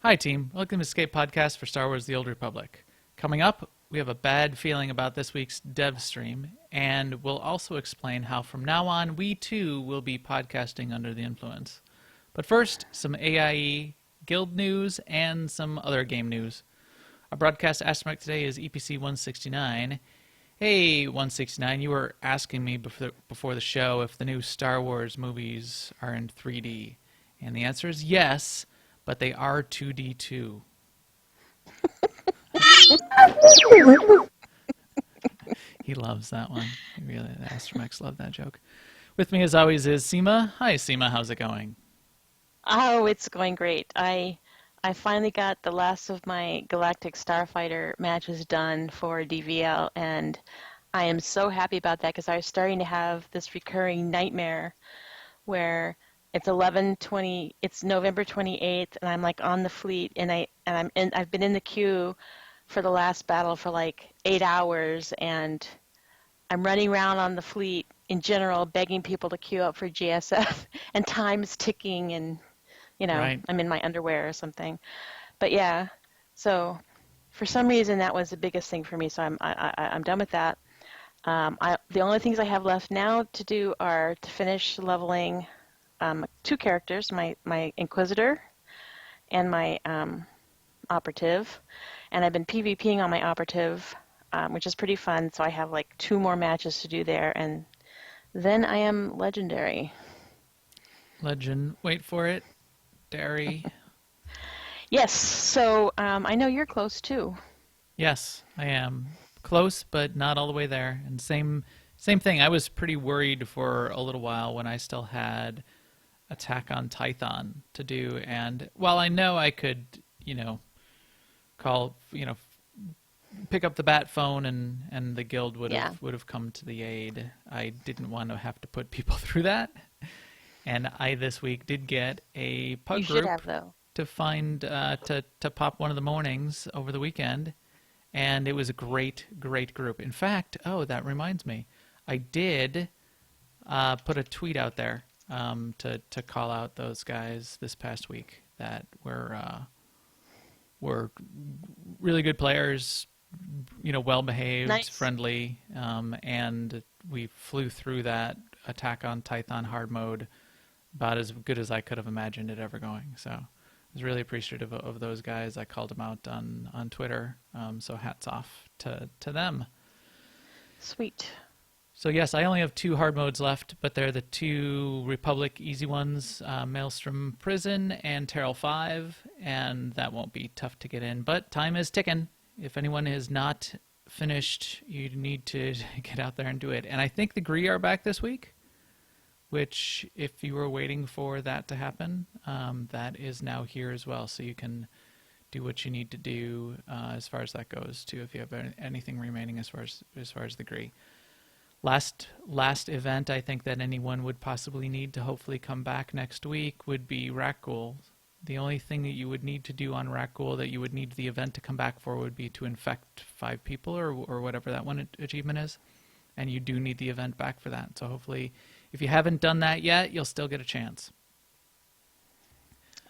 Hi, team. Welcome to Escape Podcast for Star Wars The Old Republic. Coming up, we have a bad feeling about this week's dev stream, and we'll also explain how from now on we too will be podcasting under the influence. But first, some AIE guild news and some other game news. Our broadcast astromech today is EPC 169. Hey, 169, you were asking me before the show if the new Star Wars movies are in 3D. And the answer is yes, but they are 2D too. He loves that one. The astromechs love that joke. With me, as always, is Seema. Hi, Seema. How's it going? Oh, it's going great. I finally got the last of my Galactic Starfighter matches done for DVL, and I am so happy about that because I was starting to have this recurring nightmare where it's November 28th, and I'm like on the fleet, and I've been in the queue for the last battle for like 8 hours, and I'm running around on the fleet in general, begging people to queue up for GSF, and time's ticking, and Right. I'm in my underwear or something. But yeah, so for some reason that was the biggest thing for me. So I'm done with that. The only things I have left now to do are to finish leveling two characters, my Inquisitor and my Operative, and I've been PvPing on my Operative, which is pretty fun. So I have like 2 more matches to do there, and then I am legendary. Legend. Wait for it. Dairy. Yes, so I know you're close too. Yes, I am. Close, but not all the way there. And same thing. I was pretty worried for a little while when I still had Attack on Titan to do. And while I know I could, call, pick up the bat phone and the guild would have come to the aid, I didn't want to have to put people through that. And I this week did get a pug You should group have, though. to find to pop one of the mornings over the weekend, and it was a great group. In fact, that reminds me, I did put a tweet out there to call out those guys this past week that were really good players, well behaved, Nice. friendly, and we flew through that Attack on Titan hard mode about as good as I could have imagined it ever going. So I was really appreciative of those guys. I called them out on Twitter, so hats off to them. Sweet. So yes, I only have 2 hard modes left, but they're the 2 Republic easy ones, Maelstrom Prison and Terrell 5, and that won't be tough to get in, but time is ticking. If anyone has not finished, you need to get out there and do it. And I think the Gree are back this week, which, if you were waiting for that to happen, that is now here as well. So you can do what you need to do as far as that goes, too, if you have anything remaining as far as the Gree. Last event I think that anyone would possibly need to hopefully come back next week would be Rakghoul. The only thing that you would need to do on Rakghoul that you would need the event to come back for would be to infect 5 people or whatever that one achievement is. And you do need the event back for that. So hopefully, if you haven't done that yet, you'll still get a chance.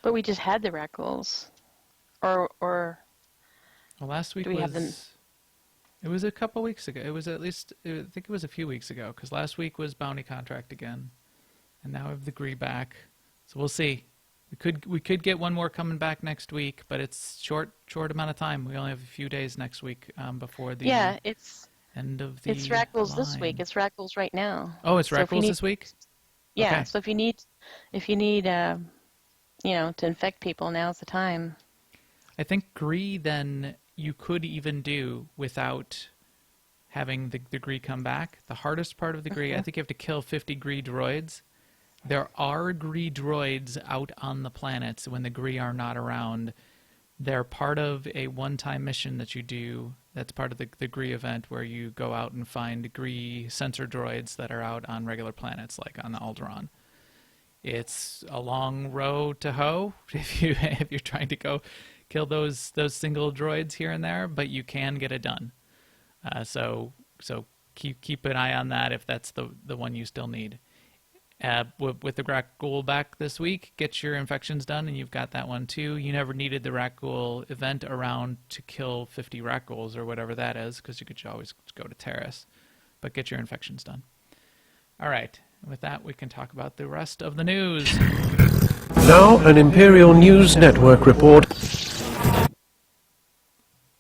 But we just had the Rakghouls. Or Well, last week do we have them? it was a couple weeks ago. It was I think it was a few weeks ago, because last week was Bounty Contract again. And now we have the Gree back. So we'll see. We could get one more coming back next week, but it's short amount of time. We only have a few days next week before the end of the It's Rakghouls line. this week. It's Rakghouls right now. Oh, it's So if you Rakghouls need, this week? yeah. Okay. So if you need, to infect people, now's the time. I think Gree then you could even do without having the Gree come back. The hardest part of the Gree, I think you have to kill 50 Gree droids. There are Gree droids out on the planets when the Gree are not around. They're part of a one-time mission that you do. That's part of the Gree event where you go out and find Gree sensor droids that are out on regular planets, like on Alderaan. It's a long row to hoe if you're trying to go kill those single droids here and there, but you can get it done. So keep an eye on that if that's the one you still need. With the Rakghoul back this week, get your infections done, and you've got that one too. You never needed the Rakghoul event around to kill 50 Rakghouls or whatever that is, because you could always go to Terrace. But get your infections done. All right. With that, we can talk about the rest of the news. Now, an Imperial News Network report.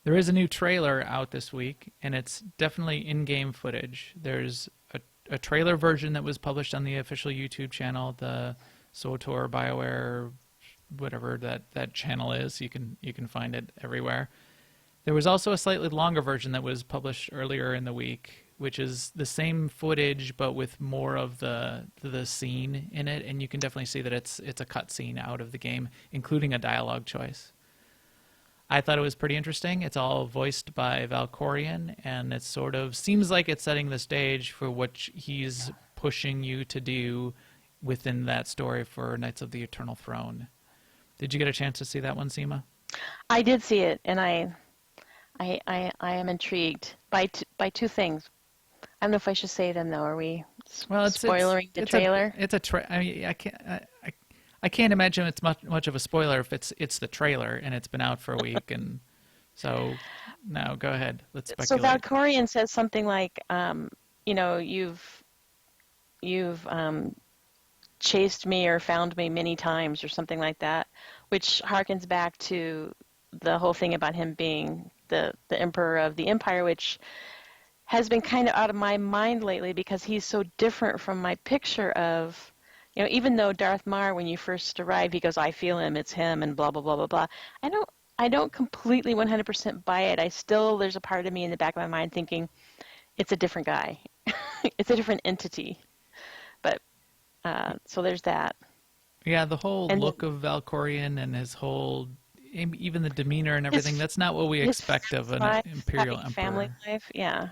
There is a new trailer out this week, and it's definitely in-game footage. There's a trailer version that was published on the official YouTube channel, the SWTOR BioWare, whatever that channel is. You can find it everywhere. There was also a slightly longer version that was published earlier in the week, which is the same footage but with more of the scene in it, and you can definitely see that it's a cut scene out of the game, including a dialogue choice. I thought it was pretty interesting. It's all voiced by Valkorion, and it sort of seems like it's setting the stage for what he's pushing you to do within that story for Knights of the Eternal Throne. Did you get a chance to see that one, Seema? I did see it, and I am intrigued by two things. I don't know if I should say them though. Are we spoilering the trailer? I mean, I can't imagine it's much of a spoiler if it's the trailer and it's been out for a week, and so now go ahead. Let's speculate. So Valkorion says something like, you've chased me or found me many times or something like that, which harkens back to the whole thing about him being the emperor of the empire, which has been kind of out of my mind lately because he's so different from my picture of, even though Darth Mar, when you first arrived, he goes, I feel him, it's him, and blah, blah, blah, blah, blah. I don't completely 100% buy it. There's a part of me in the back of my mind thinking, it's a different guy. It's a different entity. But, so there's that. Yeah, the whole look of Valkorion and his whole, even the demeanor and everything, that's not what we expect of an Imperial Emperor. Family life, yeah.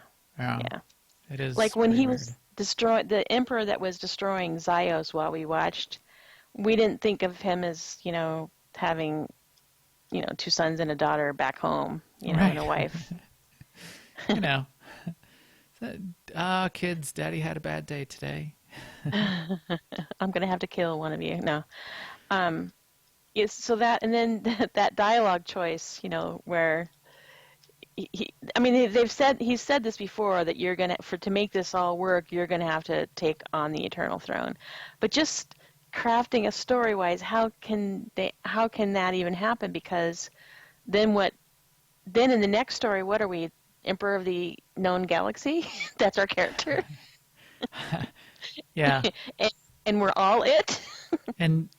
It is like when he weird. was the emperor that was destroying Zyos while we watched, we didn't think of him as, having, two sons and a daughter back home, right. And a wife. Kids, Daddy had a bad day today. I'm going to have to kill one of you. No. Yes, so that, and then that dialogue choice, where he's said this before, that you're going to make this all work, you're going to have to take on the Eternal Throne. But just crafting a story-wise, how can that even happen? Because then in the next story, what are we? Emperor of the known galaxy? That's our character. Yeah. and we're all it. and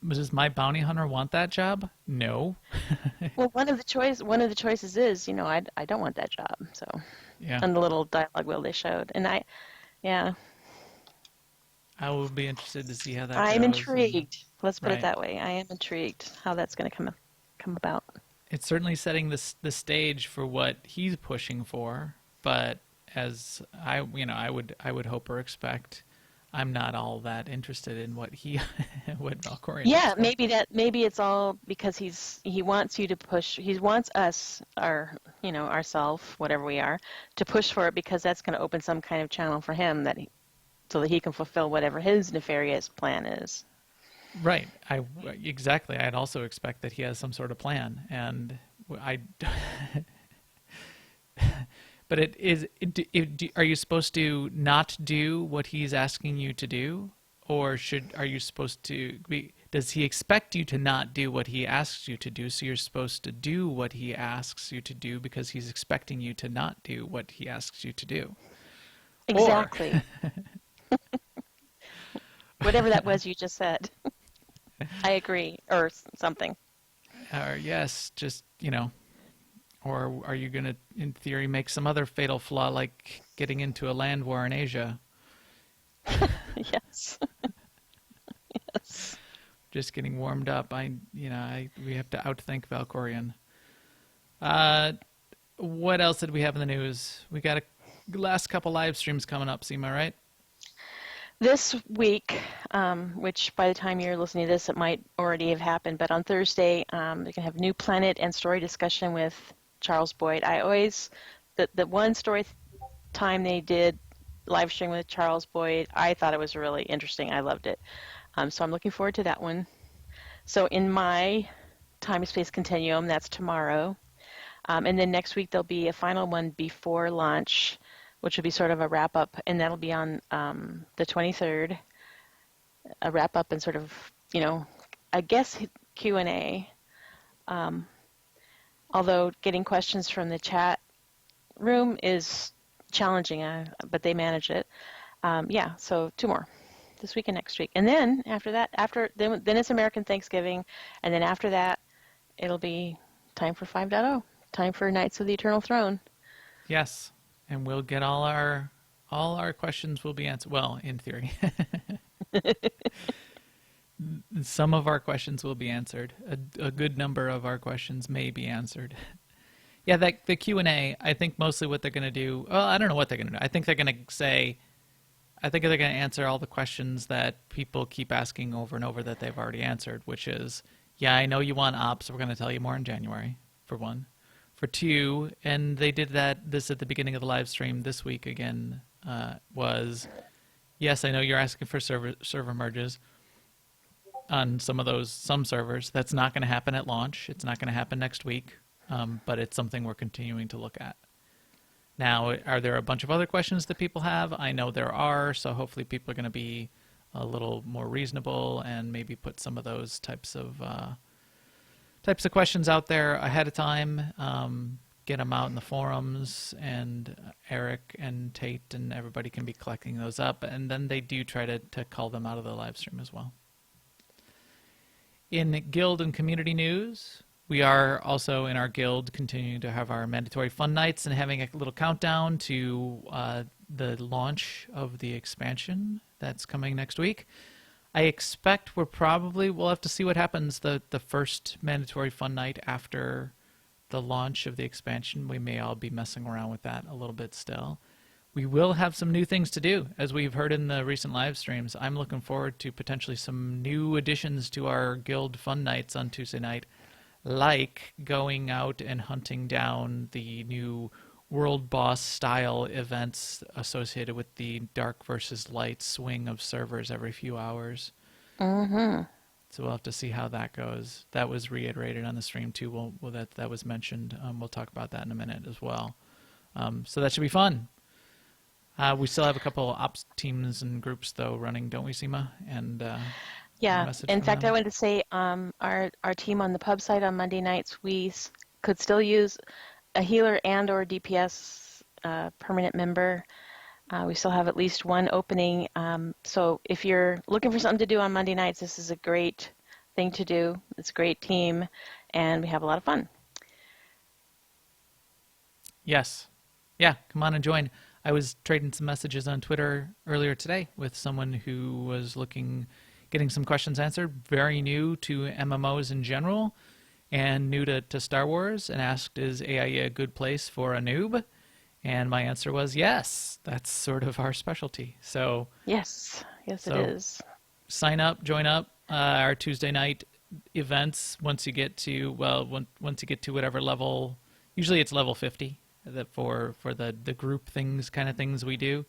does my bounty hunter want that job? No. Well, one of the choices is, I don't want that job. So, yeah. And the little dialogue wheel they showed, and I will be interested to see how that goes. I'm intrigued. Let's put Right. it that way. I am intrigued how that's going to come about. It's certainly setting the stage for what he's pushing for, but as I would hope or expect, I'm not all that interested in what Valkorion. Yeah, maybe it's all because he wants you to push. He wants us, ourself, whatever we are, to push for it, because that's going to open some kind of channel for him so that he can fulfill whatever his nefarious plan is. Right. Exactly. I'd also expect that he has some sort of plan, and but are you supposed to not do what he's asking you to do, or are you supposed to be? Does he expect you to not do what he asks you to do? So you're supposed to do what he asks you to do because he's expecting you to not do what he asks you to do. Exactly. Whatever that was you just said. I agree, or something. Yes, just, or are you going to, in theory, make some other fatal flaw like getting into a land war in Asia? Yes. Yes. Just getting warmed up. We have to outthink Valkorion. What else did we have in the news? We got a last couple live streams coming up, Seema, right? This week, which by the time you're listening to this, it might already have happened, but on Thursday, we're going to have New Planet and story discussion with Charles Boyd. The one story time they did live stream with Charles Boyd. I thought it was really interesting. I loved it. So I'm looking forward to that one. So in my time-space continuum, that's tomorrow. And then next week there'll be a final one before launch, which will be sort of a wrap-up, and that'll be on the 23rd. A wrap-up and sort of, I guess Q&A. Although getting questions from the chat room is challenging, but they manage it. Yeah, so 2 more, this week and next week. And then after that, then it's American Thanksgiving, and then after that, it'll be time for 5.0, time for Knights of the Eternal Throne. Yes, and we'll get all our questions will be answered. Well, in theory. Some of our questions will be answered. A good number of our questions may be answered. Yeah, the Q&A, I think mostly what they're going to do, well, I don't know what they're going to do. I think they're going to answer all the questions that people keep asking over and over that they've already answered, which is, yeah, I know you want ops. We're going to tell you more in January, for one. For two, and they did this at the beginning of the live stream this week again, was, yes, I know you're asking for server merges on some servers. That's not going to happen at launch. It's not going to happen next week, but it's something we're continuing to look at. Now, are there a bunch of other questions that people have? I know there are, so hopefully people are going to be a little more reasonable and maybe put some of those types of questions out there ahead of time. Get them out in the forums, and Eric and Tate and everybody can be collecting those up, and then they do try to call them out of the live stream as well. In guild and community news, we are also in our guild continuing to have our mandatory fun nights and having a little countdown to the launch of the expansion that's coming next week. I expect we'll have to see what happens the first mandatory fun night after the launch of the expansion. We may all be messing around with that a little bit still. We will have some new things to do, as we've heard in the recent live streams. I'm looking forward to potentially some new additions to our guild fun nights on Tuesday night, like going out and hunting down the new world boss style events associated with the dark versus light swing of servers every few hours. Mm-hmm. So we'll have to see how that goes. That was reiterated on the stream too. That was mentioned. We'll talk about that in a minute as well. So that should be fun. We still have a couple of ops teams and groups though running, don't we, Seema? And yeah, in fact, I wanted to say our team on the pub site on Monday nights, we could still use a healer and or DPS permanent member. We still have at least one opening. So if you're looking for something to do on Monday nights, this is a great thing to do. It's a great team, and we have a lot of fun. Yes. Yeah, come on and join. I was trading some messages on Twitter earlier today with someone who was getting some questions answered, very new to MMOs in general and new to Star Wars, and asked, is AIE a good place for a noob? And my answer was yes. That's sort of our specialty. So yes, it is. Sign up, join up. Our Tuesday night events. Once you get to whatever level, usually it's level 50. That for the group things we do,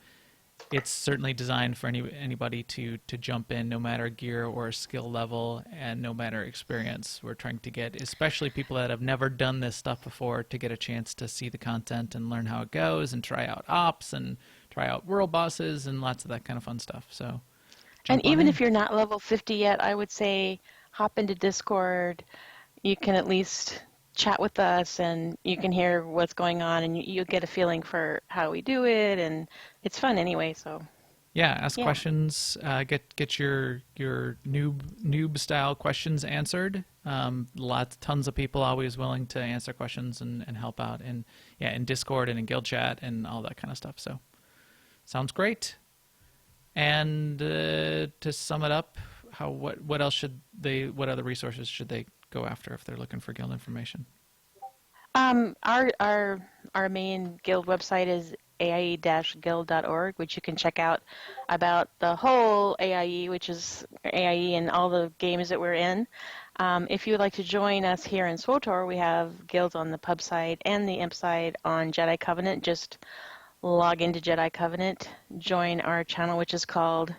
it's certainly designed for anybody to jump in, no matter gear or skill level and no matter experience. We're trying to get, especially people that have never done this stuff before, to get a chance to see the content and learn how it goes and try out ops and try out world bosses and lots of that kind of fun stuff. So, and even if you're not level 50 yet, I would say hop into Discord. You can at least chat with us and you can hear what's going on, and you'll get a feeling for how we do it, and it's fun anyway. So yeah, ask questions, get your noob style questions answered. Tons of people always willing to answer questions and help out, and in Discord and in guild chat and all that kind of stuff. So sounds great. And to sum it up, what other resources should they go after if they're looking for guild information? Our main guild website is aie-guild.org, which you can check out about the whole AIE, which is AIE and all the games that we're in. If you would like to join us here in SWTOR, we have guilds on the pub side and the imp side on Jedi Covenant. Just log into Jedi Covenant, join our channel, which is called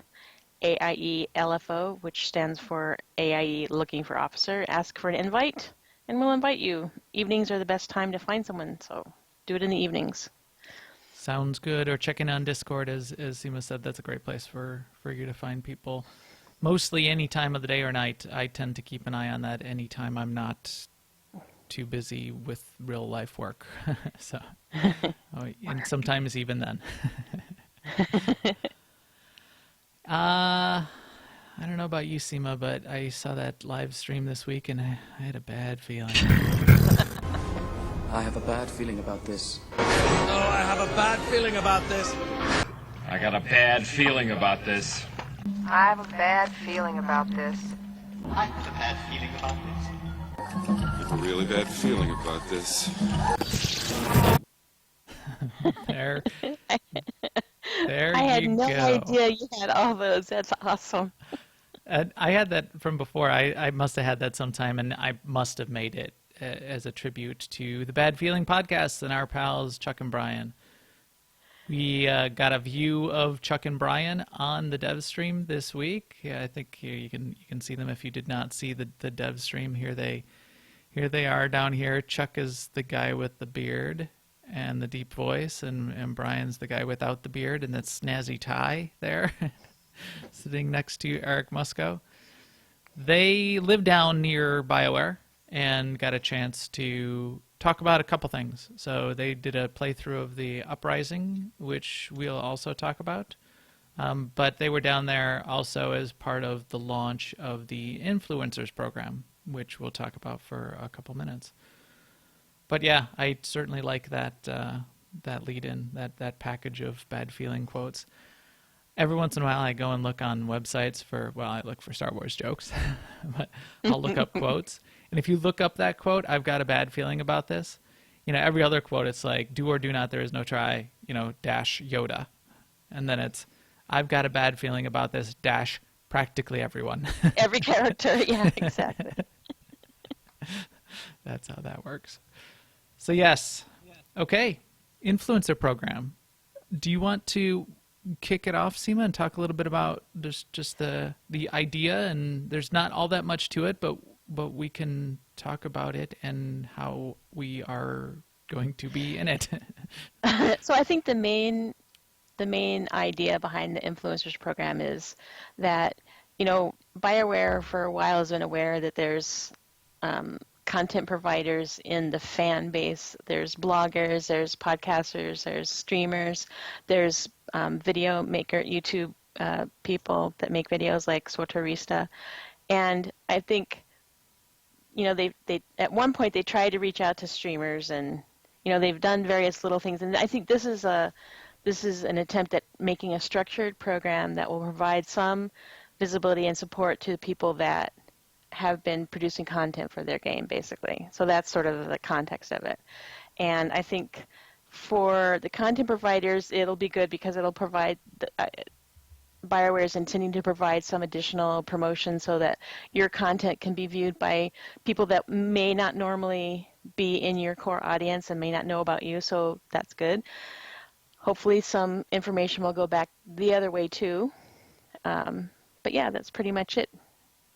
AIE LFO, which stands for AIE Looking for Officer. Ask for an invite, and we'll invite you. Evenings are the best time to find someone, so do it in the evenings. Sounds good. Or check in on Discord, as Seema said. That's a great place for you to find people. Mostly any time of the day or night. I tend to keep an eye on that anytime I'm not too busy with real life work. So, and sometimes even then. I don't know about you, Seema, but I saw that live stream this week and I had a bad feeling. I have a bad feeling about this. Oh, I have a bad feeling about this. I got a bad feeling about this. I have a bad feeling about this. I have a bad feeling about this. I have a really bad feeling about this. There I had you no go. idea you had all those. That's awesome. I had that from before. I must have had that sometime, and I must have made it as a tribute to the Bad Feeling podcast and our pals Chuck and Brian. We got a view of Chuck and Brian on the dev stream this week. Yeah, I think here you can see them if you did not see the dev stream. Here they are down here. Chuck is the guy with the beard and the deep voice, and Brian's the guy without the beard and that snazzy tie there, sitting next to Eric Musco. They live down near BioWare and got a chance to talk about a couple things. So they did a playthrough of the Uprising, which we'll also talk about. But they were down there also as part of the launch of the Influencers program, which we'll talk about for a couple minutes. But yeah, I certainly like that lead-in, that package of bad feeling quotes. Every once in a while, I go and look on websites I look for Star Wars jokes, but I'll look up quotes. And if you look up that quote, I've got a bad feeling about this. Every other quote, it's like, do or do not, there is no try, dash Yoda. And then it's, I've got a bad feeling about this, dash practically everyone. Every character, yeah, exactly. That's how that works. So yes, okay, influencer program. Do you want to kick it off, Seema, and talk a little bit about just the idea? And there's not all that much to it, but we can talk about it and how we are going to be in it. So I think the main idea behind the influencers program is that BioWare for a while has been aware that there's content providers in the fan base. There's bloggers, there's podcasters, there's streamers, there's video maker, YouTube people that make videos like SWTOR. And I think, they at one point they tried to reach out to streamers, and they've done various little things. And I think this is an attempt at making a structured program that will provide some visibility and support to the people that have been producing content for their game, basically. So that's sort of the context of it. And I think for the content providers, it'll be good because it'll provide, BioWare is intending to provide some additional promotion so that your content can be viewed by people that may not normally be in your core audience and may not know about you, so that's good. Hopefully some information will go back the other way too. But yeah, that's pretty much it.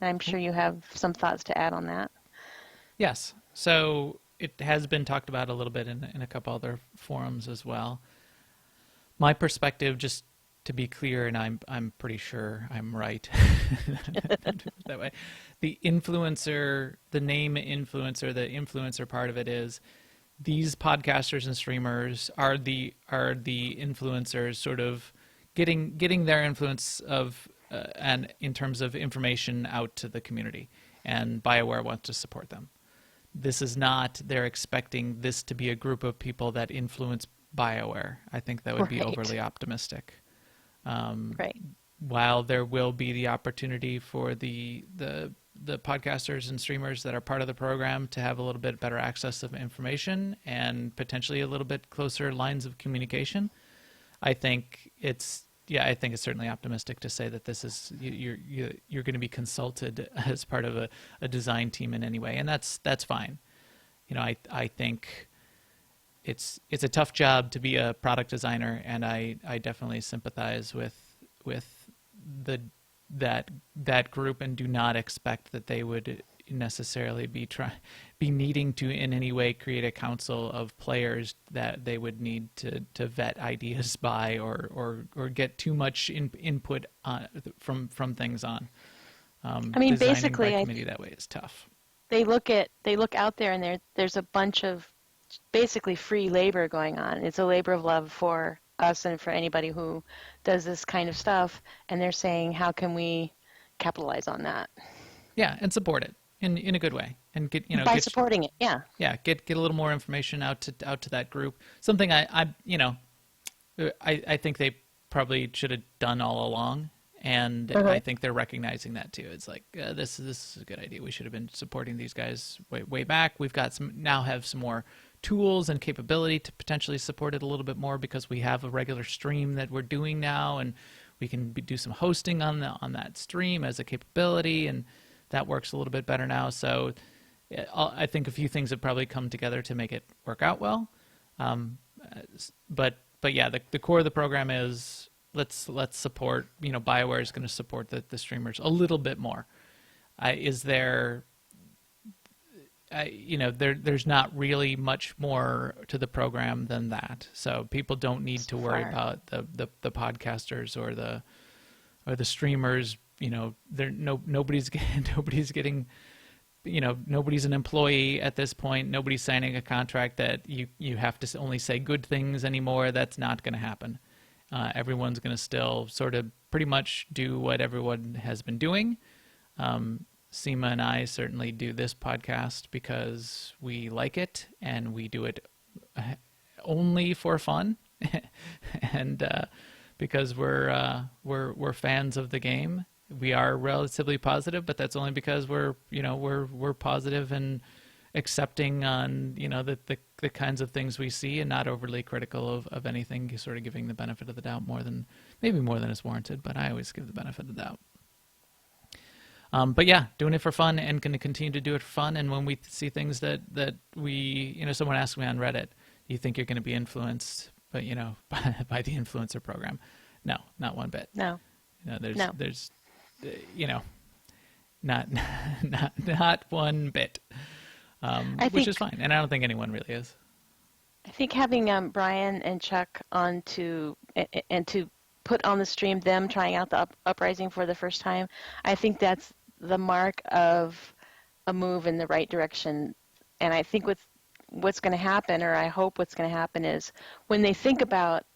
I'm sure you have some thoughts to add on that. Yes. So it has been talked about a little bit in a couple other forums as well. My perspective, just to be clear, and I'm pretty sure I'm right that way. The influencer, the name influencer, the influencer part of it is these podcasters and streamers are the influencers, sort of getting their influence of and in terms of information out to the community, and BioWare wants to support them. This is not, they're expecting this to be a group of people that influence BioWare. I think that would be overly optimistic. Right. While there will be the opportunity for the podcasters and streamers that are part of the program to have a little bit better access of information and potentially a little bit closer lines of communication, I think it's certainly optimistic to say that this is you're going to be consulted as part of a design team in any way, and that's fine. I think it's a tough job to be a product designer, and I definitely sympathize with that group, and do not expect that they would necessarily be needing to in any way create a council of players that they would need to vet ideas by, or get too much input from things on. I mean, Designing basically, by committee that way is tough. they look out there, and there's a bunch of basically free labor going on. It's a labor of love for us and for anybody who does this kind of stuff, and they're saying, how can we capitalize on that? Yeah, and support it in a good way, and By supporting it, yeah. Yeah, get a little more information out to that group. Something I think they probably should have done all along, and I think they're recognizing that too. It's like, this is a good idea. We should have been supporting these guys way back. We've got have some more tools and capability to potentially support it a little bit more, because we have a regular stream that we're doing now, and we can do some hosting on that stream as a capability, and that works a little bit better now. So I think a few things have probably come together to make it work out well. But yeah, the core of the program is let's support. BioWare is going to support the streamers a little bit more. There's not really much more to the program than that. So people don't need to worry about the podcasters or the streamers. Nobody's getting, nobody's an employee at this point. Nobody's signing a contract that you have to only say good things anymore. That's not going to happen. Everyone's going to still sort of pretty much do what everyone has been doing. Seema and I certainly do this podcast because we like it, and we do it only for fun, and because we're fans of the game. We are relatively positive, but that's only because we're positive and accepting on the kinds of things we see, and not overly critical of anything. Sort of giving the benefit of the doubt more than is warranted, but I always give the benefit of the doubt. But yeah, doing it for fun, and going to continue to do it for fun. And when we see things that we, someone asked me on Reddit, do you think you're going to be influenced, by the influencer program? No, not one bit. No. There's not one bit, which is fine. And I don't think anyone really is. I think having Brian and Chuck on to put on the stream them trying out the Uprising for the first time, I think that's the mark of a move in the right direction. And I think what's going to happen, or I hope what's going to happen, is when they think about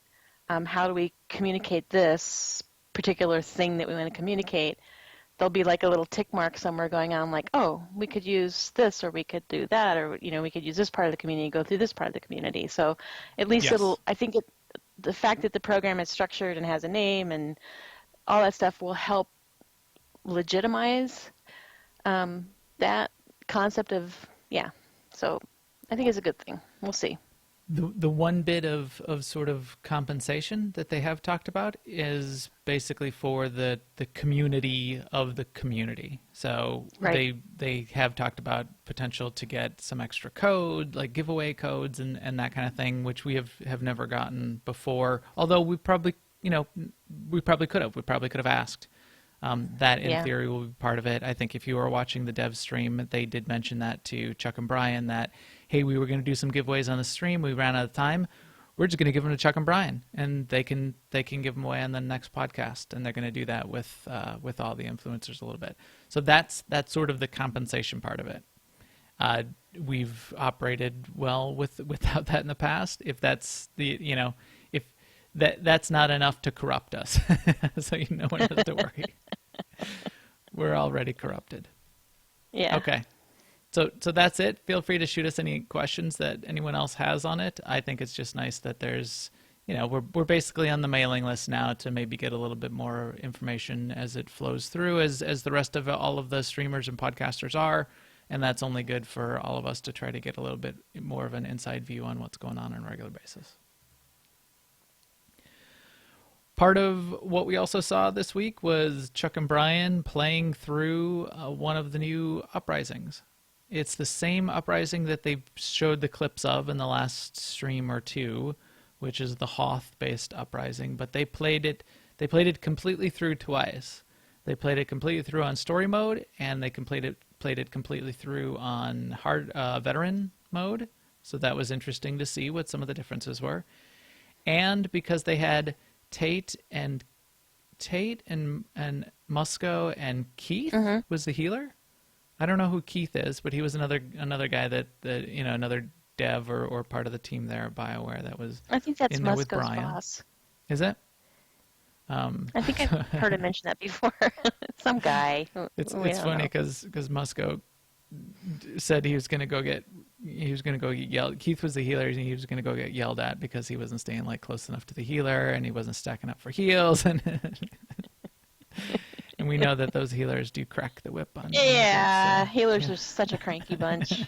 how do we communicate this particular thing that we want to communicate, there'll be like a little tick mark somewhere going on, like, oh, we could use this, or we could do that, or we could use this part of the community, go through this part of the community. So at least the fact that the program is structured and has a name and all that stuff will help legitimize that concept of, so I think it's a good thing. We'll see. The one bit of sort of compensation that they have talked about is basically for the community of the community. So they have talked about potential to get some extra code, like giveaway codes and that kind of thing, which we have never gotten before. Although we probably could have asked. That in theory will be part of it. I think if you were watching the dev stream, they did mention that to Chuck and Brian, that, hey, we were going to do some giveaways on the stream. We ran out of time. We're just going to give them to Chuck and Brian, and they can give them away on the next podcast. And they're going to do that with all the influencers a little bit. So that's sort of the compensation part of it. We've operated well without that in the past. If that's if that's not enough to corrupt us, so no one has to worry. We're already corrupted. Yeah. Okay. So that's it. Feel free to shoot us any questions that anyone else has on it. I think it's just nice that there's, we're basically on the mailing list now to maybe get a little bit more information as it flows through, as the rest of all of the streamers and podcasters are, and that's only good for all of us to try to get a little bit more of an inside view on what's going on a regular basis. Part of what we also saw this week was Chuck and Brian playing through one of the new Uprisings. It's the same Uprising that they showed the clips of in the last stream or two, which is the Hoth-based Uprising. But they played it. They played it completely through twice. They played it completely through on story mode, and they played it completely through on hard veteran mode. So that was interesting to see what some of the differences were. And because they had Tate and Musco and Keith was the healer. I don't know who Keith is, but he was another guy that another dev or part of the team there at BioWare that was. I think that's in there with Musco's Brian. boss. Is it? I think I've heard him mention that before. Some guy. It's funny because Musco said he was going to go get yelled. Keith was the healer, and he was going to go get yelled at because he wasn't staying close enough to the healer, and he wasn't stacking up for heals, and and we know that those healers do crack the whip on. Yeah, so, healers are such a cranky bunch.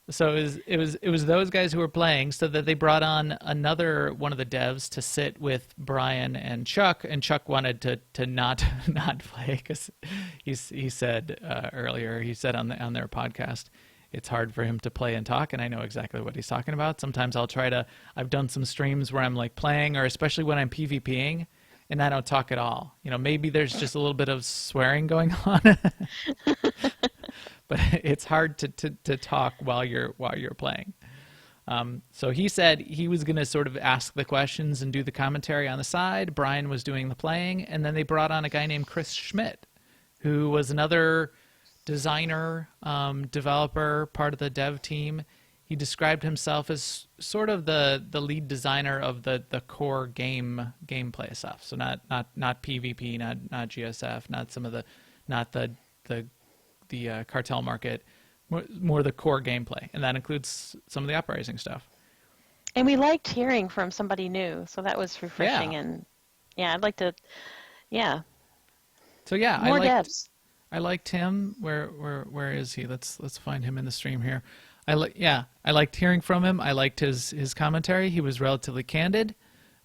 So it was those guys who were playing, so that they brought on another one of the devs to sit with Brian and Chuck wanted to not play because he said earlier, he said on their podcast, it's hard for him to play and talk, and I know exactly what he's talking about. Sometimes I've done some streams where I'm playing, or especially when I'm PvPing, and I don't talk at all. Maybe there's just a little bit of swearing going on. But it's hard to talk while you're playing. So he said he was going to sort of ask the questions and do the commentary on the side. Brian was doing the playing, and then they brought on a guy named Chris Schmidt, who was another designer, developer, part of the dev team. He described himself as sort of the lead designer of the core gameplay stuff. So not PvP, not GSF, not the cartel market, more the core gameplay, and that includes some of the Uprising stuff. And we liked hearing from somebody new, so that was refreshing. Yeah. And yeah, I'd like to, yeah. So yeah, more devs. I liked him. Where is he? Let's find him in the stream here. I liked hearing from him. I liked his commentary. He was relatively candid.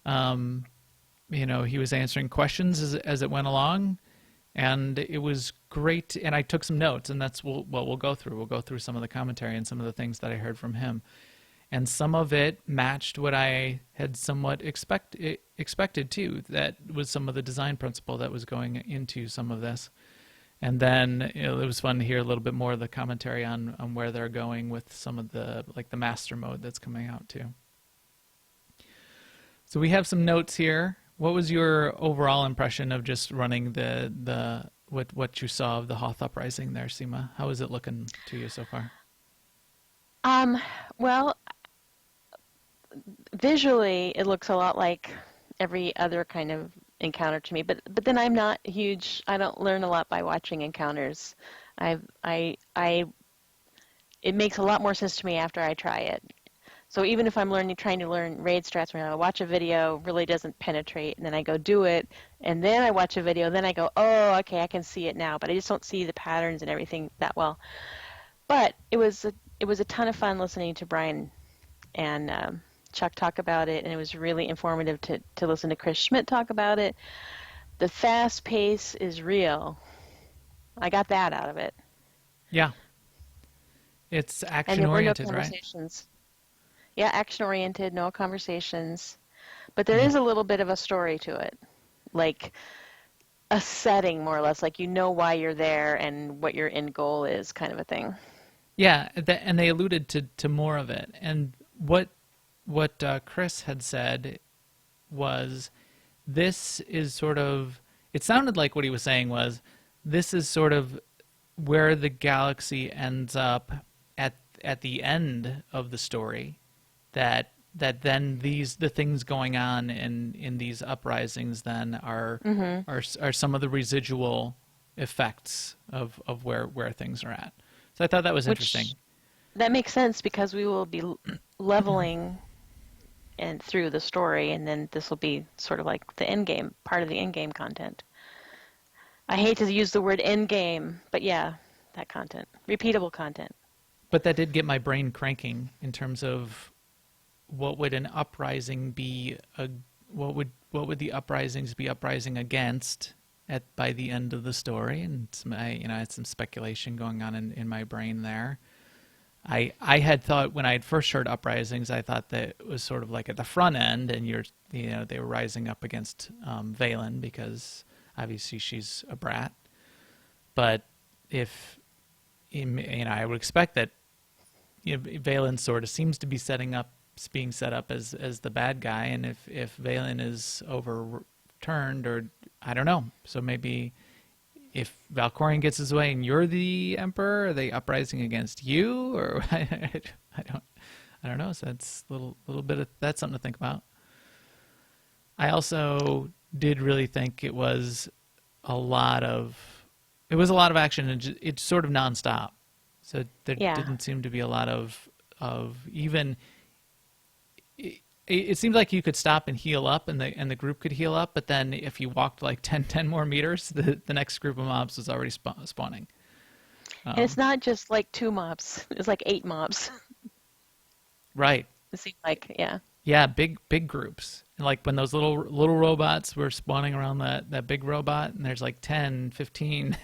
He was answering questions as it went along. And it was great, and I took some notes, and that's what we'll go through. We'll go through some of the commentary and some of the things that I heard from him. And some of it matched what I had somewhat expected too. That was some of the design principle that was going into some of this. And then it was fun to hear a little bit more of the commentary on where they're going with some of the the master mode that's coming out too. So we have some notes here. What was your overall impression of just running what you saw of the Hoth Uprising there, Seema? How is it looking to you so far? Well, visually it looks a lot like every other kind of encounter to me, but then I'm not huge. I don't learn a lot by watching encounters. It makes a lot more sense to me after I try it. So even if I'm trying to learn raid strats, when I watch a video, really doesn't penetrate, and then I go do it, and then I watch a video, then I go, oh, okay, I can see it now, but I just don't see the patterns and everything that well. But it was a ton of fun listening to Brian and Chuck talk about it, and it was really informative to listen to Chris Schmidt talk about it. The fast pace is real. I got that out of it. Yeah. It's action-oriented, and there were no right? conversations. Yeah, action-oriented, no conversations. But there is a little bit of a story to it, like a setting, more or less, like you know why you're there and what your end goal is, kind of a thing. Yeah, and they alluded to more of it. And what Chris had said was, this is sort of, it sounded like what he was saying was, this is sort of where the galaxy ends up at the end of the story. That then the things going on in these uprisings then are some of the residual effects of where things are at. So I thought that was interesting. That makes sense because we will be leveling and through the story, and then this will be sort of like the end game, part of the end game content. I hate to use the word end game, but yeah, that content, repeatable content. But that did get my brain cranking in terms of what would an uprising be? What would the uprisings be uprising against? by the end of the story, and I had some speculation going on in my brain there. I had thought when I had first heard Uprisings, I thought that it was sort of like at the front end, and they were rising up against Valen because obviously she's a brat. But if I would expect that Valen sort of seems to be being set up as the bad guy, and if Valen is overturned, or I don't know, so maybe if Valkorion gets his way and you're the emperor, are they uprising against you, or I don't know. So that's a little bit of that's something to think about. I also did really think it was a lot of action, and it's sort of nonstop. So there didn't seem to be a lot of even. It seemed like you could stop and heal up, and the group could heal up, but then if you walked like 10 more meters, the next group of mobs was already spawning. And it's not just like 2 mobs; it's like 8 mobs. Right. It seemed like, yeah. Yeah, big groups. And like when those little robots were spawning around that big robot, and there's like 10, 15.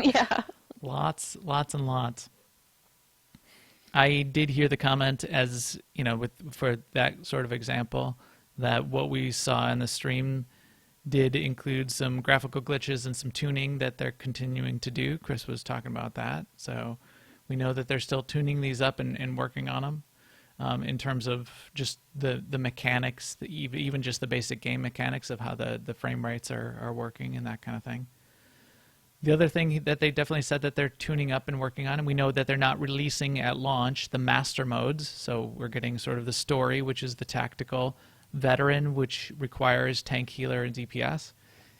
Yeah. Lots and lots. I did hear the comment, as for that sort of example, that what we saw in the stream did include some graphical glitches and some tuning that they're continuing to do. Chris was talking about that, so we know that they're still tuning these up and working on them in terms of just the mechanics, even just the basic game mechanics of how the frame rates are working and that kind of thing. The other thing that they definitely said that they're tuning up and working on, and we know that they're not releasing at launch the master modes, so we're getting sort of the story, which is the tactical, veteran, which requires tank, healer, and DPS,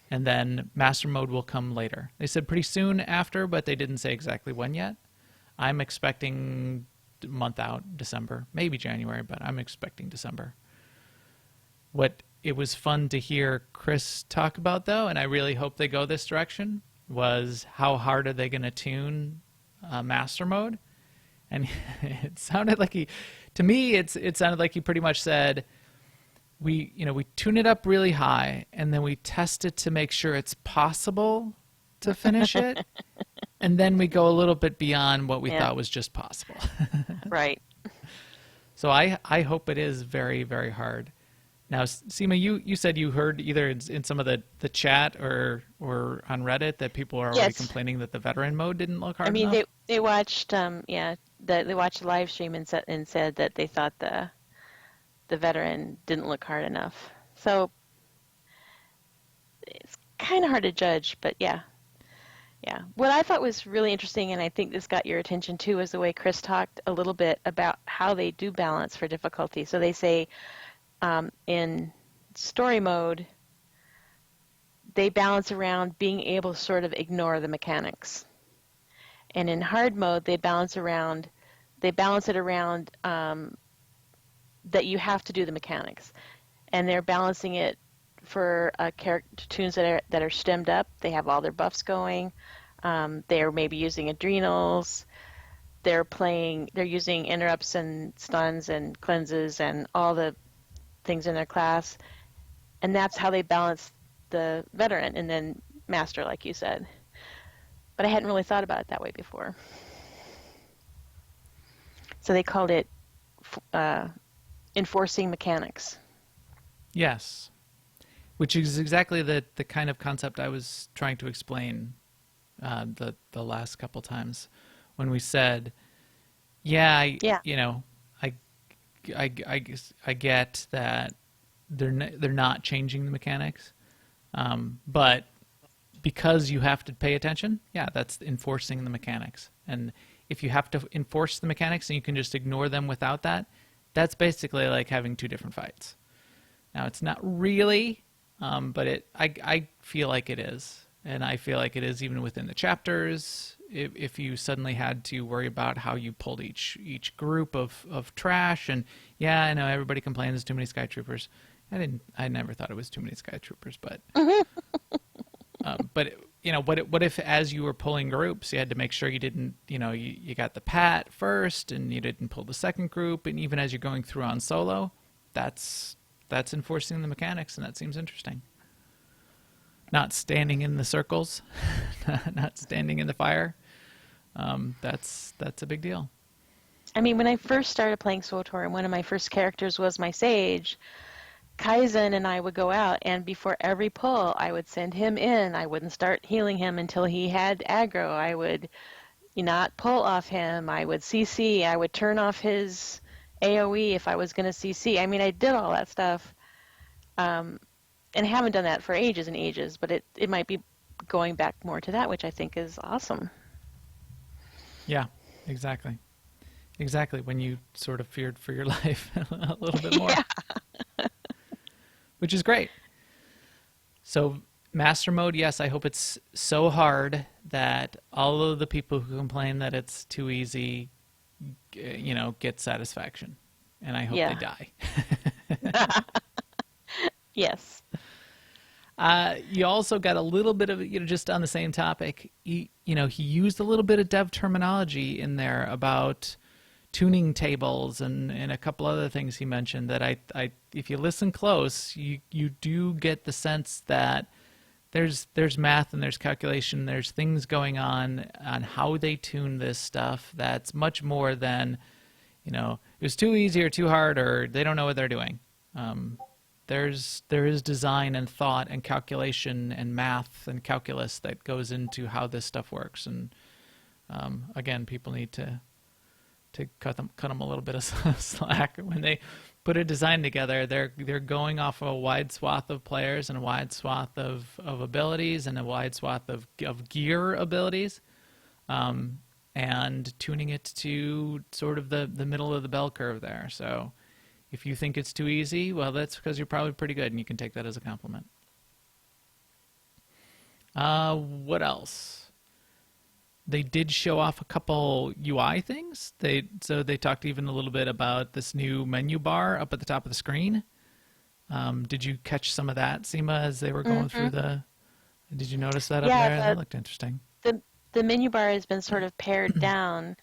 and then master mode will come later. They said pretty soon after, but they didn't say exactly when yet. I'm expecting month out, December, maybe January, but I'm expecting December. What it was fun to hear Chris talk about, though, and I really hope they go this direction, was how hard are they going to tune master mode. And it sounded like it sounded like he pretty much said, we tune it up really high, and then we test it to make sure it's possible to finish it, and then we go a little bit beyond what we thought was just possible. Right. So I hope it is very, very hard. Now, Seema, you said you heard either in some of the chat or on Reddit that people are already complaining that the veteran mode didn't look hard enough? I mean, they watched they watched the live stream and said that they thought the veteran didn't look hard enough. So it's kind of hard to judge, but yeah. What I thought was really interesting, and I think this got your attention too, is the way Chris talked a little bit about how they do balance for difficulty. So they say in story mode, they balance around being able to sort of ignore the mechanics. And in hard mode, they balance it around that you have to do the mechanics. And they're balancing it for cartoons that are stemmed up. They have all their buffs going. They're maybe using adrenals. They're using interrupts and stuns and cleanses and all the things in their class. And that's how they balance the veteran and then master, like you said. But I hadn't really thought about it that way before. So they called it enforcing mechanics. Yes. Which is exactly the kind of concept I was trying to explain the last couple times when we said, I get that they're not changing the mechanics, but because you have to pay attention, that's enforcing the mechanics. And if you have to enforce the mechanics and you can just ignore them without that, that's basically like having two different fights. Now, it's not really, but I feel like it is. And I feel like it is even within the chapters. If you suddenly had to worry about how you pulled each group of trash, and I know everybody complains there's too many Sky Troopers. I never thought it was too many Sky Troopers, but what if as you were pulling groups, you had to make sure you didn't, you got the pat first, and you didn't pull the second group, and even as you're going through on solo, that's enforcing the mechanics, and that seems interesting. not standing in the circles, not standing in the fire. That's a big deal. I mean, when I first started playing SWTOR and one of my first characters was my sage, Kaizen and I would go out, and before every pull, I would send him in. I wouldn't start healing him until he had aggro. I would not pull off him. I would CC. I would turn off his AoE if I was going to CC. I mean, I did all that stuff, and haven't done that for ages and ages, but it might be going back more to that, which I think is awesome. Yeah, exactly. Exactly, when you sort of feared for your life a little bit more. Yeah. Which is great. So master mode, yes, I hope it's so hard that all of the people who complain that it's too easy, get satisfaction. And I hope they die. Yes. You also got a little bit of, just on the same topic, he used a little bit of dev terminology in there about tuning tables and a couple other things he mentioned that I if you listen close, you do get the sense that there's math and there's calculation, there's things going on how they tune this stuff that's much more than, it was too easy or too hard or they don't know what they're doing. There is design and thought and calculation and math and calculus that goes into how this stuff works. And again, people need to cut them a little bit of slack when they put a design together. They're going off of a wide swath of players and a wide swath of abilities and a wide swath of gear abilities, and tuning it to sort of the middle of the bell curve there. So if you think it's too easy, well, that's because you're probably pretty good, and you can take that as a compliment. What else? They did show off a couple UI things. They talked even a little bit about this new menu bar up at the top of the screen. Did you catch some of that, Seema, as they were going through the? Did you notice that up there? That looked interesting. The menu bar has been sort of pared down,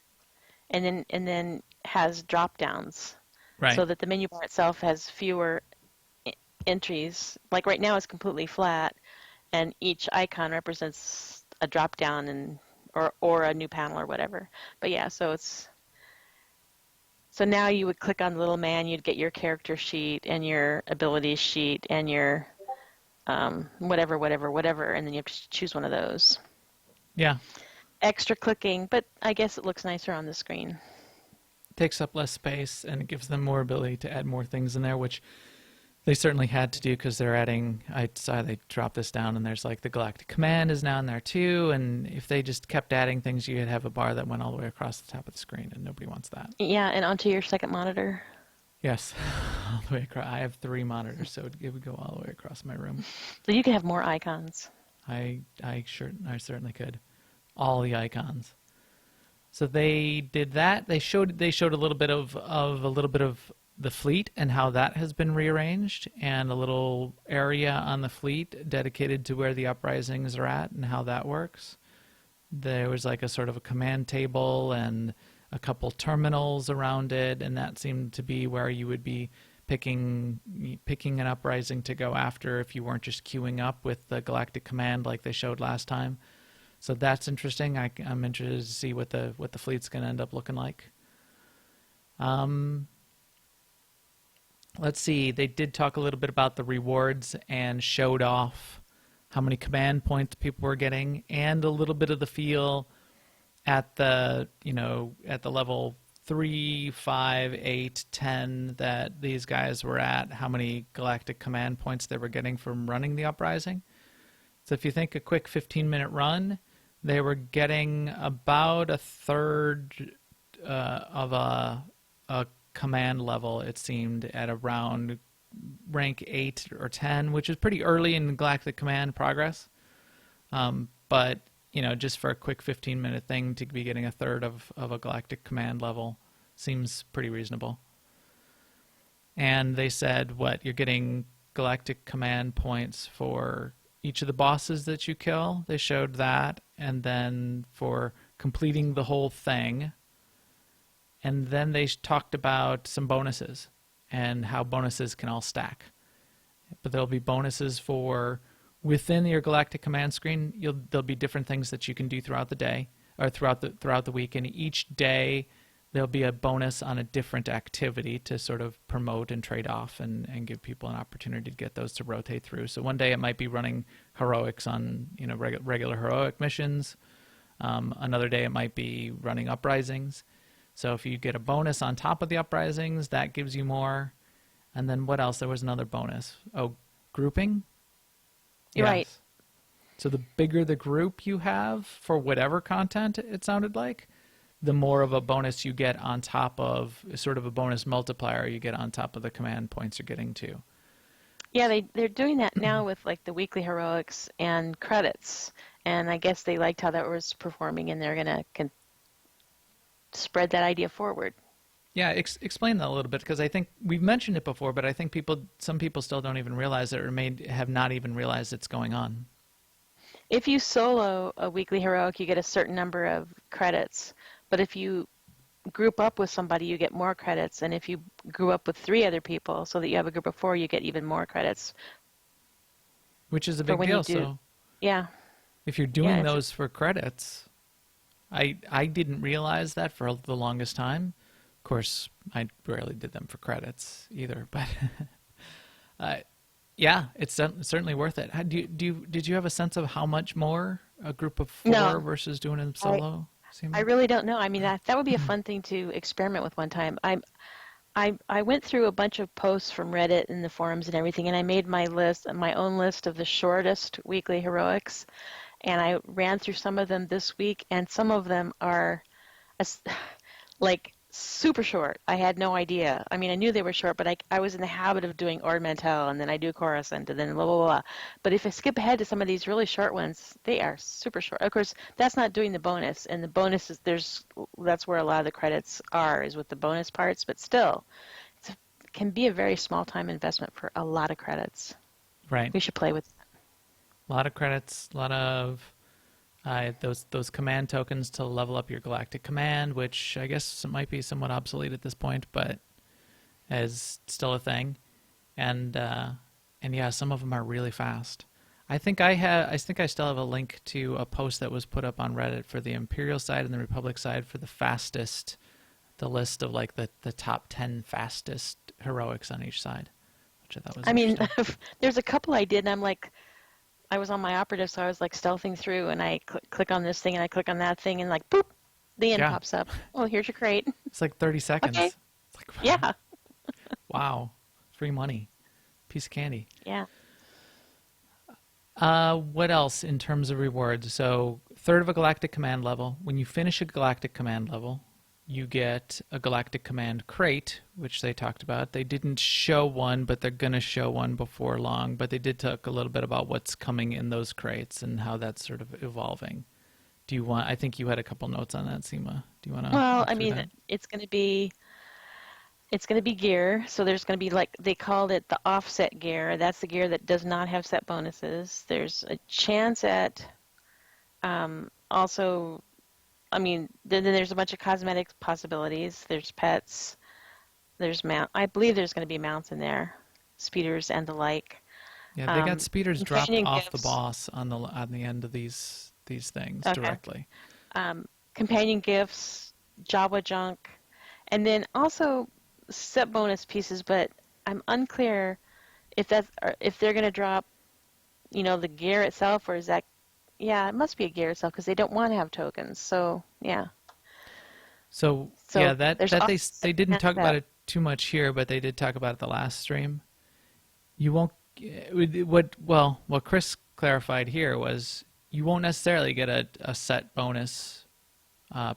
and then has drop downs. Right. So that the menu bar itself has fewer entries. Like right now, it's completely flat, and each icon represents a drop down or a new panel or whatever. But yeah, so now you would click on the little man, you'd get your character sheet and your abilities sheet and your whatever, and then you have to choose one of those. Yeah. Extra clicking, but I guess it looks nicer on the screen. Takes up less space, and it gives them more ability to add more things in there, which they certainly had to do because they're adding. I saw they dropped this down, and there's like the Galactic Command is now in there too. And if they just kept adding things, you'd have a bar that went all the way across the top of the screen, and nobody wants that. Yeah, and onto your second monitor. Yes, all the way across. I have 3 monitors, so it would go all the way across my room. So you could have more icons. I certainly could. All the icons. So they did that. They showed a little bit of the fleet and how that has been rearranged, and a little area on the fleet dedicated to where the uprisings are at and how that works. There was like a sort of a command table and a couple terminals around it, and that seemed to be where you would be picking an uprising to go after if you weren't just queuing up with the Galactic Command like they showed last time. So that's interesting. I'm interested to see what the fleet's going to end up looking like. Let's see. They did talk a little bit about the rewards and showed off how many command points people were getting, and a little bit of the feel at the level 3, 5, 8, 10 that these guys were at, how many galactic command points they were getting from running the uprising. So if you think a quick 15-minute run, they were getting about a third of a command level, it seemed, at around rank 8 or 10, which is pretty early in Galactic Command progress. But, just for a quick 15-minute thing to be getting a third of a Galactic Command level seems pretty reasonable. And they said, you're getting Galactic Command points for each of the bosses that you kill. They showed that. And then for completing the whole thing. And then they talked about some bonuses and how bonuses can all stack. But there'll be bonuses for within your Galactic Command screen, there'll be different things that you can do throughout the day or throughout the week, and each day there'll be a bonus on a different activity to sort of promote and trade off and give people an opportunity to get those to rotate through. So one day it might be running heroics on regular heroic missions. Another day it might be running Uprisings. So if you get a bonus on top of the Uprisings, that gives you more. And then what else? There was another bonus. Oh, grouping? You're right. So the bigger the group you have for whatever content, it sounded like, the more of a bonus you get on top of, sort of a bonus multiplier you get on top of the command points you're getting to. Yeah, they're doing that now with like the weekly heroics and credits, and I guess they liked how that was performing, and they're gonna spread that idea forward. Yeah, explain that a little bit, because I think we've mentioned it before, but I think some people still don't even realize it, or have not even realized it's going on. If you solo a weekly heroic, you get a certain number of credits, but if you group up with somebody, you get more credits, and if you group up with 3 other people so that you have a group of 4, you get even more credits. Which is a big deal. So yeah, if you're doing those for credits, I didn't realize that for the longest time. Of course, I rarely did them for credits either, but yeah, it's certainly worth it. Did you have a sense of how much more a group of 4 versus doing them solo? I really don't know. I mean, that would be a fun thing to experiment with one time. I went through a bunch of posts from Reddit and the forums and everything, and I made my own list of the shortest weekly heroics, and I ran through some of them this week, and some of them are like super short. I had no idea. I mean, I knew they were short, but I was in the habit of doing Ord Mantell, and then I do Coruscant, and then blah, blah, blah. But if I skip ahead to some of these really short ones, they are super short. Of course, that's not doing the bonus, and the bonus is that's where a lot of the credits is with the bonus parts, but still, it can be a very small time investment for a lot of credits. Right. We should play with that. A lot of credits, a lot of those command tokens to level up your Galactic Command, which I guess might be somewhat obsolete at this point, but is still a thing. And yeah, some of them are really fast. I think I still have a link to a post that was put up on Reddit for the Imperial side and the Republic side for the list of like the top 10 fastest heroics on each side, which I thought was interesting. There's a couple I did, and I'm like, I was on my operative, so I was like stealthing through, and I click on this thing, and I click on that thing, and like, boop, the end pops up. Oh, here's your crate. It's like 30 seconds. Okay. It's like, wow. Yeah. Wow. Free money. Piece of candy. Yeah. What else in terms of rewards? So, third of a Galactic Command level. When you finish a Galactic Command level, you get a Galactic Command crate, which they talked about. They didn't show one, but they're going to show one before long. But they did talk a little bit about what's coming in those crates and how that's sort of evolving. I think you had a couple notes on that, Seema. Do you want to? Well, I mean, it's going to be gear. So there's going to be, like, they called it the offset gear. That's the gear that does not have set bonuses. There's a chance at also, I mean, then there's a bunch of cosmetic possibilities. There's pets. There's I believe there's going to be mounts in there, speeders and the like. Yeah, they got speeders dropped off gifts. the boss on the end of these things directly. Companion gifts, Jawa junk, and then also set bonus pieces. But I'm unclear if they're going to drop, the gear itself, or is that? Yeah, it must be a gear itself because they don't want to have tokens. So yeah. So yeah, they didn't talk about it too much here, but they did talk about it the last stream. You won't. What Chris clarified here was you won't necessarily get a set bonus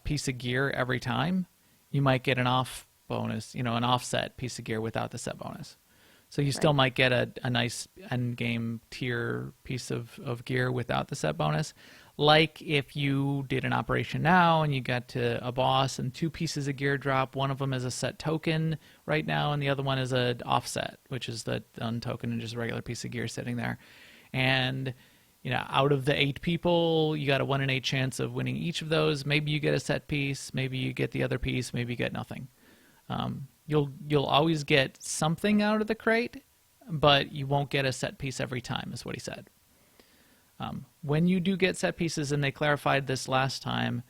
piece of gear every time. You might get an off bonus, an offset piece of gear without the set bonus. So you still might get a nice end game tier piece of gear without the set bonus. Like if you did an operation now and you got to a boss and 2 pieces of gear drop, one of them is a set token right now and the other one is an offset, which is the untoken and just a regular piece of gear sitting there. And out of the 8 people, you got a 1 in 8 chance of winning each of those. Maybe you get a set piece, maybe you get the other piece, maybe you get nothing. You'll always get something out of the crate, but you won't get a set piece every time, is what he said. When you do get set pieces, and they clarified this last time,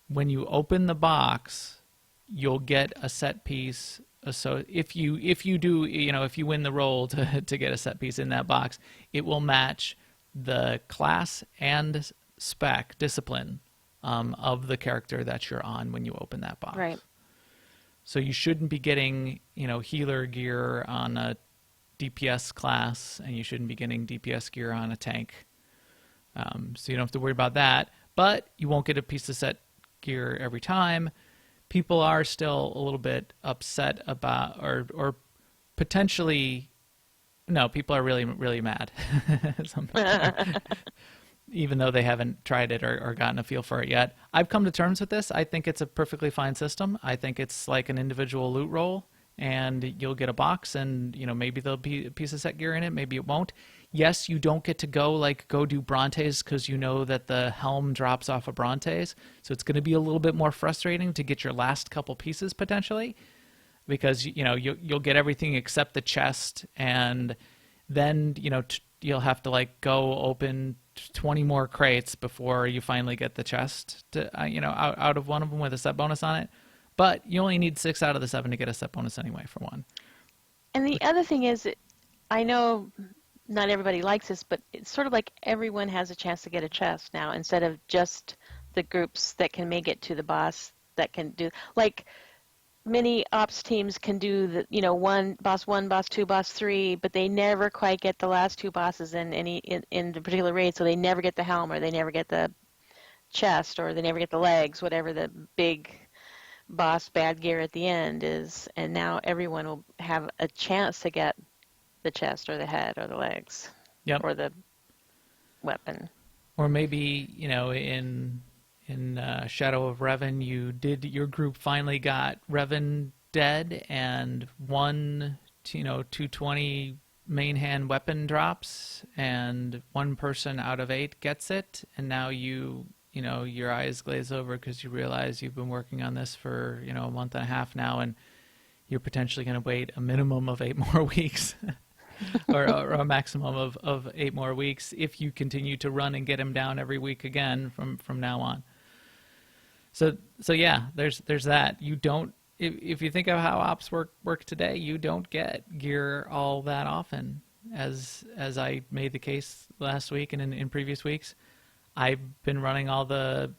when you open the box, you'll get a set piece. So if you do, if you win the roll to get a set piece in that box, it will match the class and spec discipline of the character that you're on when you open that box. Right. So you shouldn't be getting, healer gear on a DPS class, and you shouldn't be getting DPS gear on a tank. So you don't have to worry about that. But you won't get a piece of set gear every time. People are still a little bit upset about, or potentially, no, people are really, really mad. Even though they haven't tried it or gotten a feel for it yet. I've come to terms with this. I think it's a perfectly fine system. I think it's like an individual loot roll, and you'll get a box, and maybe there'll be a piece of set gear in it, maybe it won't. Yes, you don't get to go do Brontes because you know that the helm drops off of Brontes, so it's going to be a little bit more frustrating to get your last couple pieces potentially, because you'll get everything except the chest, and then you'll have to go open 20 more crates before you finally get the chest to out of one of them with a set bonus on it. But you only need 6 out of the 7 to get a set bonus anyway, for one. And the other thing is, I know not everybody likes this, but it's sort of like everyone has a chance to get a chest now, instead of just the groups that can make it to the boss that can do, many ops teams can do the one, boss 2, boss 3, but they never quite get the last 2 bosses in the particular raid, so they never get the helm, or they never get the chest, or they never get the legs, whatever the big boss bad gear at the end is. And now everyone will have a chance to get the chest, or the head, or the legs, Yep. or the weapon. Or maybe in Shadow of Revan, your group finally got Revan dead, and 220 main hand weapon drops, and 1 person out of 8 gets it, and now your eyes glaze over because you realize you've been working on this for a month and a half now, and you're potentially going to wait a minimum of 8 more weeks. or a maximum of 8 more weeks if you continue to run and get him down every week again from now on. So yeah, there's that. You don't, if you think of how ops work today, you don't get gear all that often. As I made the case last week and in previous weeks, I've been running all the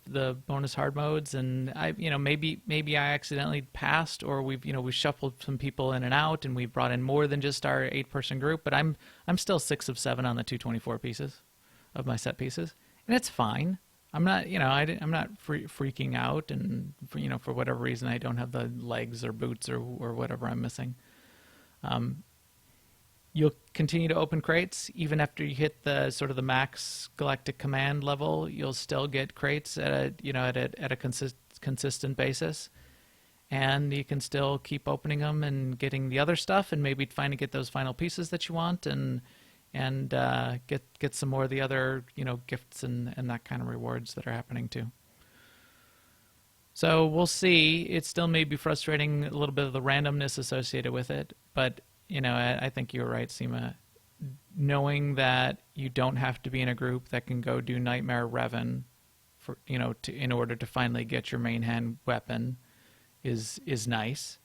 bonus hard modes, and maybe I accidentally passed, or we shuffled some people in and out, and we brought in more than just our 8-person group. But I'm still 6 of 7 on the 224 pieces of my set pieces, and it's fine. I'm not I'm not freaking out, and for whatever reason I don't have the legs or boots or whatever I'm missing. You'll continue to open crates even after you hit the sort of the max galactic command level. You'll still get crates at a consistent basis, and you can still keep opening them and getting the other stuff, and maybe finally get those final pieces that you want, and get some more of the other gifts and that kind of rewards that are happening too. So we'll see. It still may be frustrating, a little bit of the randomness associated with it, but I think you're right, Seema. Knowing that you don't have to be in a group that can go do Nightmare Revan for in order to finally get your main hand weapon is nice.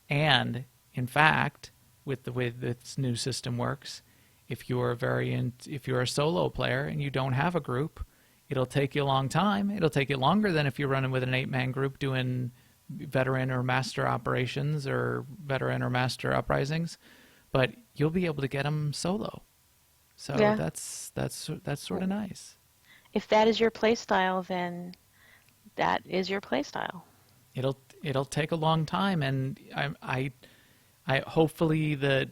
And in fact, with the way this new system works, if you're a solo player and you don't have a group, it'll take you a long time. It'll take you longer than if you're running with an 8-man group doing veteran or master operations or veteran or master uprisings, but you'll be able to get them solo. So yeah. That's sort of nice. If that is your play style, then that is your play style. It'll take a long time, and I hopefully the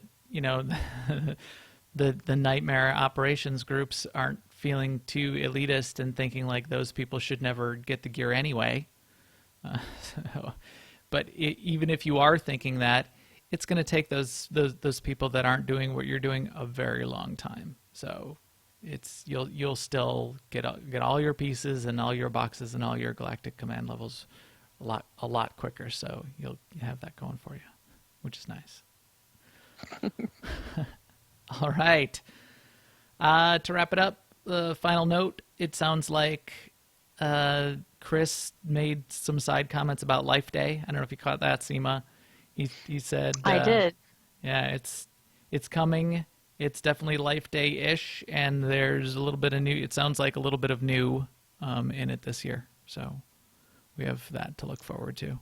the nightmare operations groups aren't feeling too elitist and thinking like those people should never get the gear anyway. But even if you are thinking that, it's going to take those people that aren't doing what you're doing a very long time. So you'll still get all your pieces and all your boxes and all your galactic command levels a lot quicker. So you'll have that going for you, which is nice. All right. To wrap it up, the final note, it sounds like Chris made some side comments about Life Day. I don't know if you caught that, Seema. He said I did. yeah, it's coming. It's definitely Life Day-ish, and there's a little bit of new. It sounds like a little bit of new in it this year. So we have that to look forward to.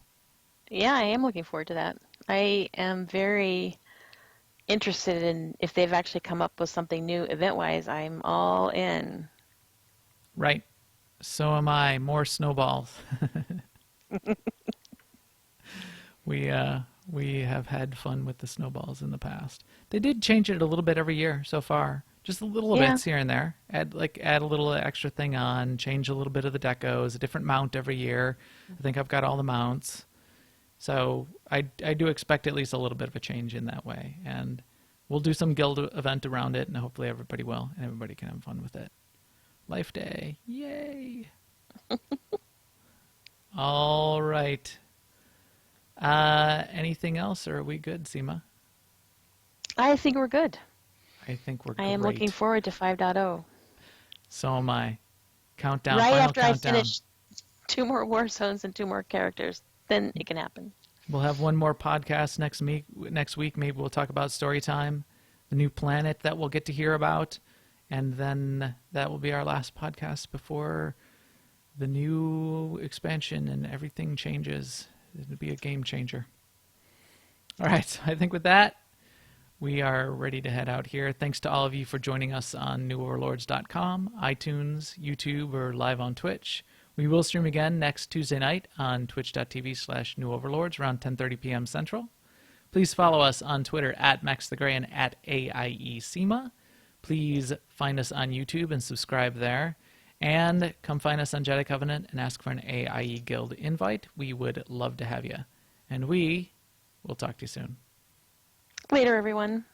Yeah, I am looking forward to that. I am very interested in if they've actually come up with something new event-wise. I'm all in. Right. So am I. More snowballs. We have had fun with the snowballs in the past. They did change it a little bit every year so far. Just a little bits here and there. Add a little extra thing on, change a little bit of the decos, a different mount every year. I think I've got all the mounts. So I do expect at least a little bit of a change in that way. And we'll do some guild event around it, and hopefully everybody will, and everybody can have fun with it. Life Day. Yay! All right. Anything else, or are we good, Seema? I think we're good. I think we're I great. am looking forward to 5.0. So am I. Countdown, Right final after countdown. I finish 2 more war zones and 2 more characters, then it can happen. We'll have one more podcast next week. Maybe we'll talk about story time, the new planet that we'll get to hear about, and then that will be our last podcast before the new expansion and everything changes. It'll be a game changer. All right, so I think with that, we are ready to head out here. Thanks to all of you for joining us on newoverlords.com, iTunes, YouTube, or live on Twitch. We will stream again next Tuesday night on twitch.tv/newoverlords around 10:30 p.m. Central. Please follow us on Twitter at MaxTheGray and at AIESEMA. Please find us on YouTube and subscribe there. And come find us on Jedi Covenant and ask for an AIE Guild invite. We would love to have you. And we will talk to you soon. Later, everyone.